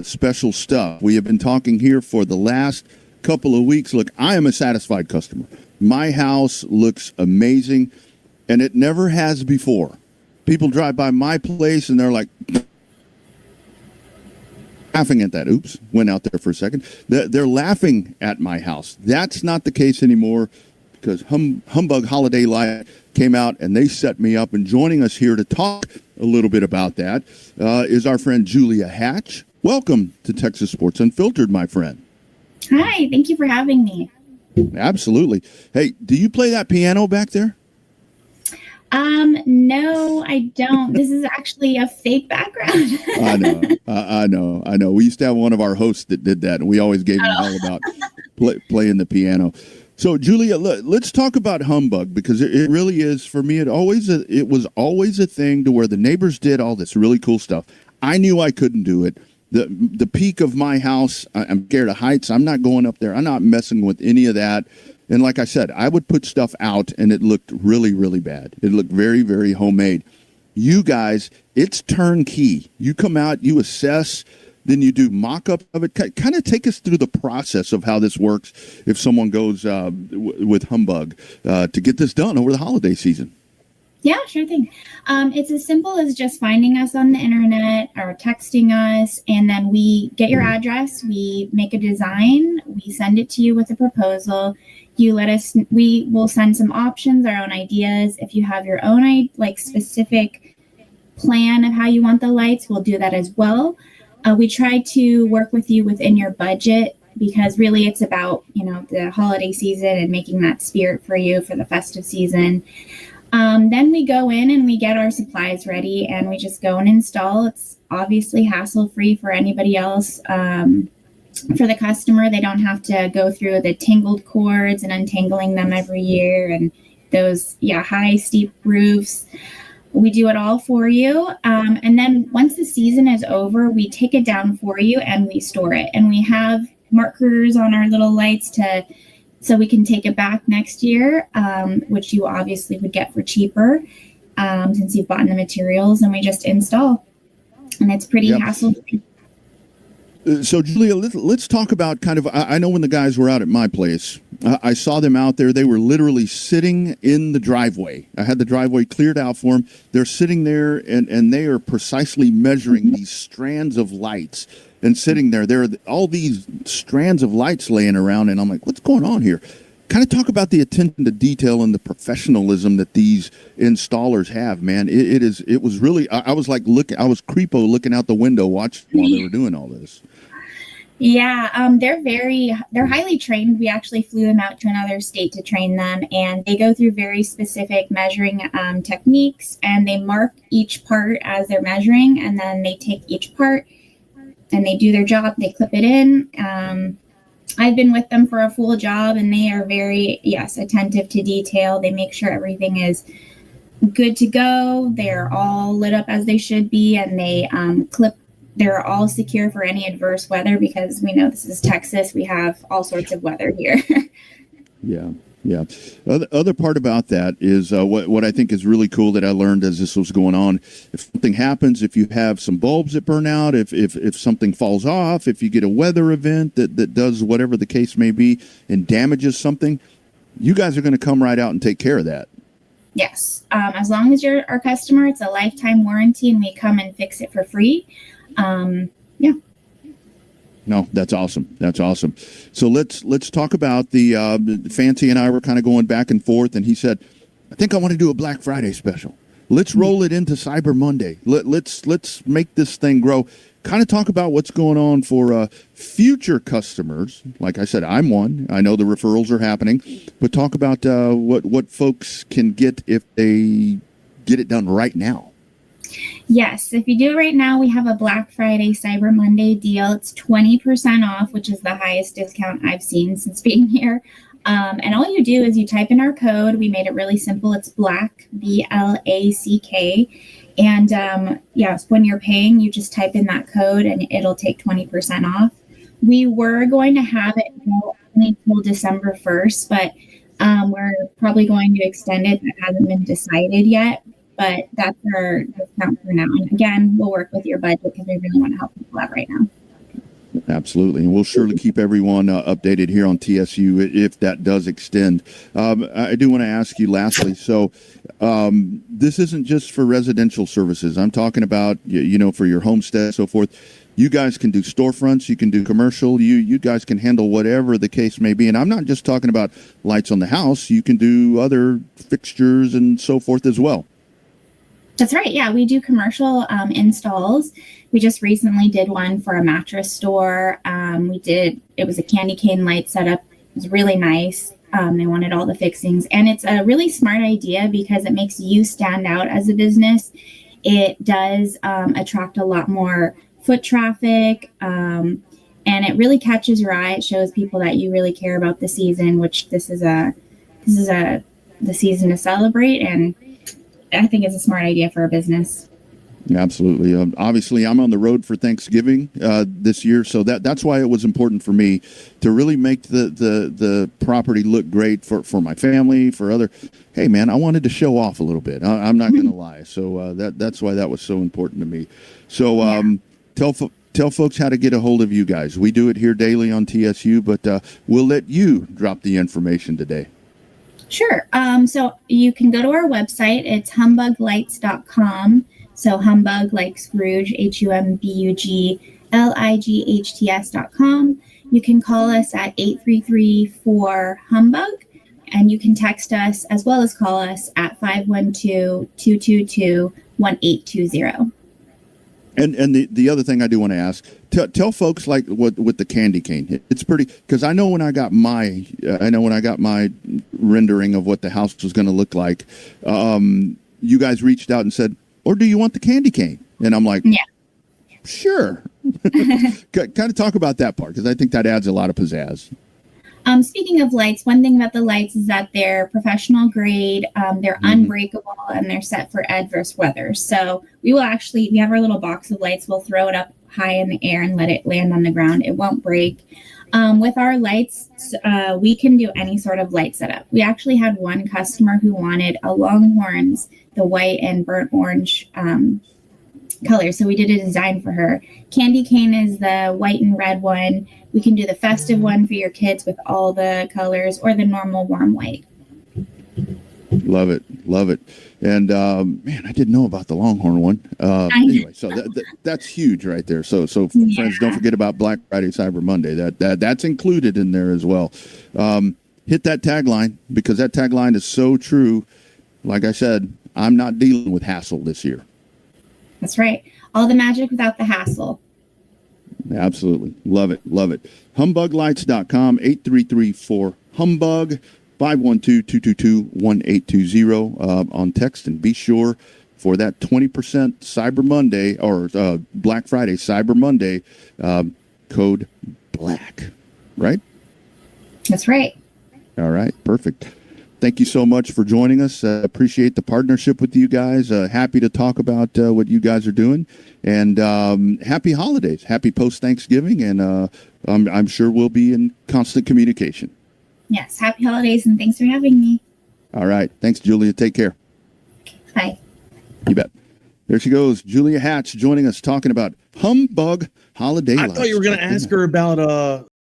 special stuff. We have been talking here for the last couple of weeks. Look, I am a satisfied customer. My house looks amazing, and it never has before. People drive by my place, and they're like laughing at that. Oops, went out there for a second. They're laughing at my house. That's not the case anymore because Humbug Holiday Light came out, and they set me up. And joining us here to talk a little bit about that is our friend Julia Hatch. Welcome to Texas Sports Unfiltered, my friend. Hi, thank you for having me. Absolutely. Hey, do you play that piano back there? No, I don't. This is actually a fake background. I know. We used to have one of our hosts that did that, and we always gave him hell about playing the piano. So, Julia, let's talk about Humbug, because it really is, for me, it was always a thing to where the neighbors did all this really cool stuff. I knew I couldn't do it. The peak of my house, I'm scared of heights. I'm not going up there. I'm not messing with any of that. And like I said, I would put stuff out, and it looked really, really bad. It looked very, very homemade. You guys, it's turnkey. You come out, you assess, then you do mock-up of it. Kind of take us through the process of how this works if someone goes with Humbug to get this done over the holiday season. Yeah, sure thing. It's as simple as just finding us on the internet or texting us, and then we get your address, we make a design, we send it to you with a proposal. We will send some options, our own ideas. If you have your own specific plan of how you want the lights, we'll do that as well. We try to work with you within your budget, because really it's about, the holiday season and making that spirit for you for the festive season. Then we go in and we get our supplies ready, and we just go and install. It's obviously hassle-free for anybody else. For the customer, they don't have to go through the tangled cords and untangling them every year, and those high steep roofs. We do it all for you. And then once the season is over, we take it down for you and we store it. And we have markers on our little lights so we can take it back next year, which you obviously would get for cheaper since you've bought the materials, and we just install. And it's pretty hassle-free. So, Julia, let's talk about I know when the guys were out at my place, I saw them out there. They were literally sitting in the driveway. I had the driveway cleared out for them. They're sitting there, and they are precisely measuring these strands of lights and sitting there. There are all these strands of lights laying around, and I'm like, what's going on here? Kind of talk about the attention to detail and the professionalism that these installers have, man. It was really, I was like, I was creepo looking out the window watching while they were doing all this. Yeah, they're highly trained. We actually flew them out to another state to train them, and they go through very specific measuring techniques, and they mark each part as they're measuring, and then they take each part and they do their job. They clip it in. I've been with them for a full job, and they are very, attentive to detail. They make sure everything is good to go. They're all lit up as they should be, and they they're all secure for any adverse weather, because we know this is Texas. We have all sorts of weather here. Yeah. Other part about that is what I think is really cool that I learned as this was going on. If something happens, if you have some bulbs that burn out, if something falls off, if you get a weather event that does whatever the case may be and damages something, you guys are going to come right out and take care of that. Yes. As long as you're our customer, it's a lifetime warranty, and we come and fix it for free. No, that's awesome. So let's talk about the Fancy and I were kind of going back and forth, and he said, I think I want to do a Black Friday special. Let's roll it into Cyber Monday. Let's make this thing grow. Kind of talk about what's going on for future customers. Like I said, I'm one. I know the referrals are happening, but talk about what folks can get if they get it done right now. Yes, if you do it right now, we have a Black Friday Cyber Monday deal. It's 20% off, which is the highest discount I've seen since being here. And all you do is you type in our code. We made it really simple. It's BLACK, BLACK. And when you're paying, you just type in that code and it'll take 20% off. We were going to have it go only until December 1st, but we're probably going to extend it. That hasn't been decided yet. But that's our discount for now. And again, we'll work with your budget because we really want to help people out right now. Absolutely. And we'll surely keep everyone updated here on TSU if that does extend. I do want to ask you lastly, so this isn't just for residential services. I'm talking about, for your homestead, so forth. You guys can do storefronts, you can do commercial, you guys can handle whatever the case may be. And I'm not just talking about lights on the house. You can do other fixtures and so forth as well. That's right. Yeah, we do commercial installs. We just recently did one for a mattress store. It was a candy cane light setup. It was really nice. They wanted all the fixings. And it's a really smart idea because it makes you stand out as a business. It does attract a lot more foot traffic. And it really catches your eye. It shows people that you really care about the season, which this is the season to celebrate. And I think it's a smart idea for a business. Absolutely. Obviously, I'm on the road for Thanksgiving this year, so that's why it was important for me to really make the property look great for my family, for other. Hey, man, I wanted to show off a little bit. I'm not going to lie. So that's why that was so important to me. So tell folks how to get a hold of you guys. We do it here daily on TSU, but we'll let you drop the information today. Sure. So you can go to our website. It's humbuglights.com. So Humbug like Scrooge, HUMBUGLIGHTS.com. You can call us at 833-4-HUMBUG, and you can text us as well as call us at 512-222-1820. And the other thing I do want to ask, tell folks like with the candy cane. It's pretty, because I know when I got my rendering of what the house was going to look like, you guys reached out and said, or do you want the candy cane? And I'm like, yeah, sure. Kind of talk about that part, because I think that adds a lot of pizzazz. Speaking of lights, one thing about the lights is that they're professional grade, they're unbreakable, and they're set for adverse weather. So we have our little box of lights. We'll throw it up high in the air and let it land on the ground. It won't break. With our lights, we can do any sort of light setup. We actually had one customer who wanted a Longhorns, the white and burnt orange color. So we did a design for her. Candy cane is the white and red one. We can do the festive one for your kids with all the colors, or the normal warm white. Love it. And man, I didn't know about the Longhorn one. Anyway, so that's huge right there. So friends, don't forget about Black Friday, Cyber Monday. That's included in there as well. Hit that tagline, because that tagline is so true. Like I said, I'm not dealing with hassle this year. That's right. All the magic without the hassle. Absolutely. Love it. Humbuglights.com, 833-4-HUMBUG, 512-222-1820 on text. And be sure for that 20% Cyber Monday or Black Friday, Cyber Monday, code BLACK. Right? That's right. All right. Perfect. Thank you so much for joining us. Appreciate the partnership with you guys. Happy to talk about what you guys are doing. And happy holidays. Happy post-Thanksgiving. And I'm sure we'll be in constant communication. Yes. Happy holidays, and thanks for having me. All right. Thanks, Julia. Take care. Bye. You bet. There she goes. Julia Hatch joining us, talking about Humbug holiday lights. I thought you were going to ask her about